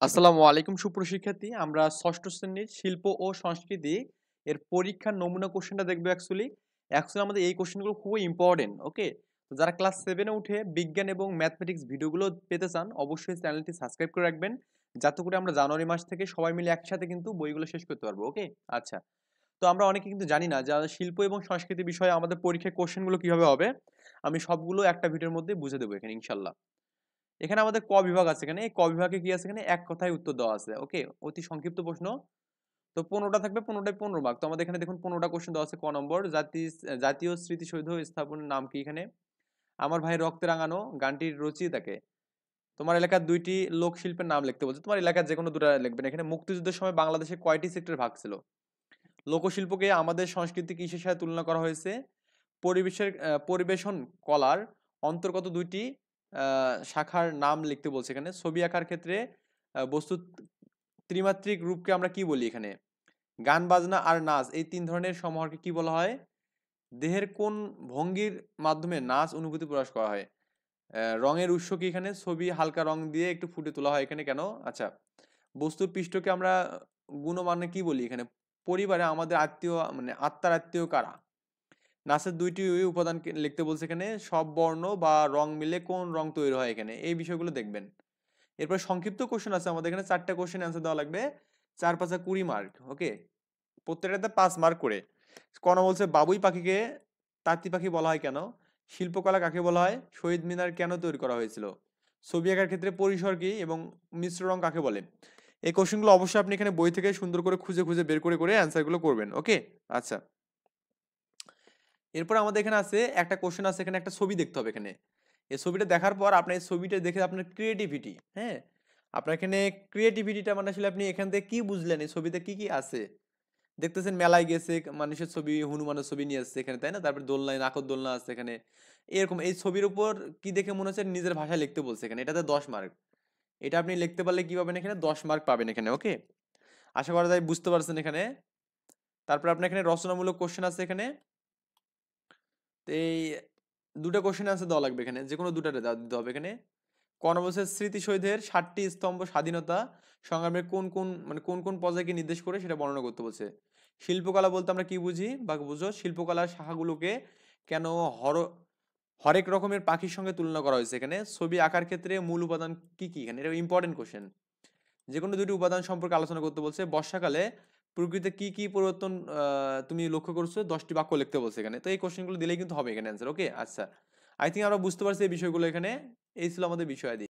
আসসালামু আলাইকুম সুপ্রশিক্ষার্থী। আমরা ৬ষ্ঠ শ্রেণীর শিল্প ও সংস্কৃতি এর পরীক্ষার নমুনা কোশ্চেনটা দেখবো অ্যাকচুয়ালি। অ্যাকচুয়ালি আমাদের এই কোশ্চেনগুলো খুবই ইম্পোর্টেন্ট, ওকে? তো যারা ক্লাস 7 এ উঠে বিজ্ঞান এবং ম্যাথমেটিক্স ভিডিওগুলো পেতে চান, অবশ্যই চ্যানেলটি সাবস্ক্রাইব করে রাখবেন। যাতে করে আমরা জানুয়ারি মাস থেকে সবাই মিলে একসাথে কিন্তু বইগুলো শেষ করতে পারবো, ওকে? আচ্ছা। তো আমরা অনেকে কিন্তু জানি না যে শিল্প এবং সংস্কৃতি বিষয়ে আমাদের পরীক্ষায় কোশ্চেনগুলো কিভাবে হবে। আমি সবগুলো একটা ভিডিওর মধ্যে বুঝে দেবো এখানে ইনশাআল্লাহ। এখানে আমাদের ক বিভাগ আছে এখানে। এই ক বিভাগে কি আছে এখানে? এক কথায় উত্তর দেওয়া আছে। ওকে? অতি সংক্ষিপ্ত প্রশ্ন। তো ১৫ টা থাকবে, ১৫ টায় ১৫ মার্ক। তো আমাদের এখানে দেখুন ১৫ টা কোশ্চেন দেওয়া আছে। ক নম্বর জাতীয় স্মৃতিসৌধ স্থাপনের নাম কি এখানে? আমার ভাই রক্তে রাঙানো গানটির রচয়িতা কে? তোমার এলাকার ২ টি লোকশিল্পের নাম লিখতে বলছে। তোমার এলাকার যেকোনো ২ টা লিখবেন এখানে। মুক্তিযুদ্ধের সময় বাংলাদেশে কয়টি সেক্টরে ভাগ ছিল? লোকশিল্পকে আমাদের সংস্কৃতি কিসের সাথে তুলনা করা হয়েছে? পরিবেশন কলার অন্তর্গত ২ টি শাখার নাম লিখতে বলছে এখানে। ছবি আঁকার ক্ষেত্রে বস্তুর ত্রিমাত্রিক রূপকে আমরা কি বলি এখানে? গান, বাজনা আর নাচ এই ৩ ধরনের সমাহারকে কি বলা হয়? দেহের কোন ভঙ্গির মাধ্যমে নাচ অনুভূতি প্রকাশ করা হয়? রঙের উৎস কি এখানে? ছবি হালকা রং দিয়ে একটু ফুটে তোলা হয় এখানে কেন? আচ্ছা। বস্তুর পৃষ্ঠকে আমরা গুণমানে কি বলি এখানে? পরিবারে আমাদের আত্মীয় মানে আত্মার আত্মীয় কারা? নাচের ২ টি উপাদান লিখতে বলছে এখানে। সব বর্ণ বা রং মিলে কোন রং তৈরি হয় এখানে? এই বিষয়গুলো দেখবেন। এরপর সংক্ষিপ্ত কোশ্চেন আছে আমাদের এখানে ৪ টা কোশ্চেন অ্যান্সার দেওয়া লাগবে। ৪ ৫ ২০ মার্ক। ওকে? প্রত্যেকটাতে ৫ মার্ক করে। ক নম্বর বলছে বাবুই পাখিকে তাঁতি পাখি বলা হয় কেন? শিল্পকলা কাকে বলা হয়? শহীদ মিনার কেন তৈরি করা হয়েছিল? ছবি আঁকার ক্ষেত্রে পরিসর কি এবং মিশ্র রং কাকে বলে? এই কোশ্চেনগুলো অবশ্যই আপনি এখানে বই থেকে সুন্দর করে খুঁজে খুঁজে বের করে করে অ্যান্সারগুলো করবেন। ওকে? আচ্ছা। এরপর আমাদের এখানে আছে একটা কোশ্চেন আছে এখানে একটা ছবি দেখতে হবে এখানে। এই ছবিটা দেখার পর আপনার এই ছবিটা দেখে আপনার ক্রিয়েটিভিটি, হ্যাঁ? আপনার এখানে ক্রিয়েটিভিটিটা মানে আসলে আপনি এখান থেকে কি বুঝলেন এই ছবিতে কি কি আছে? দেখতেছেন মেলায় গেছে মানুষের ছবি, হনুমানের ছবি নিয়ে আসছে এখানে, তাই না? তারপর দোলনায় নাকর দোলনা আছে এখানে। এরকম এই ছবির উপর কি দেখে মনে হচ্ছে নিজের ভাষায় লিখতে বলছে এখানে। এটাতে ১০ মার্ক। এটা আপনি লিখতে পারলে কি পাবেন এখানে? ১০ মার্ক পাবেন এখানে, ওকে? আশা করা যায় বুঝতে পারছেন এখানে। তারপর আপনার এখানে রচনামূলক কোশ্চেন আছে এখানে। তো এই ২ টা কোশ্চেন আনসার দেওয়া লাগবে এখানে। যেকোনো ২ টা দিতে হবে এখানে। ক নম্বর হচ্ছে স্মৃতিসৌধের ৭ টি স্তম্ভ স্বাধীনতা সংগ্রামের কোন পর্যায়কে নির্দেশ করে সেটা বর্ণনা করতে বলছে। শিল্পকলা বলতে আমরা কি বুঝি বা বুঝো? শিল্পকলার শাখাগুলোকে কেন হর হরেক রকমের পাখির সঙ্গে তুলনা করা হয়েছে এখানে। ছবি আঁকার ক্ষেত্রে মূল উপাদান কি কি এখানে? এটা ইম্পর্টেন্ট কোশ্চেন। যেকোনো ২ টি উপাদান সম্পর্কে আলোচনা করতে বলছে। বর্ষাকালে প্রকৃতিতে কি কি পরিবর্তন তুমি লক্ষ্য করছো? ১০ টি বাক্য লিখতে বলছে এখানে। তো এই কোশ্চেনগুলো দিলেই কিন্তু হবে এখানে অ্যান্সার। ওকে? আচ্ছা। আই থিংক আমরা বুঝতে পারছি এই বিষয়গুলো এখানে। এই ছিল আমাদের বিষয়াদি।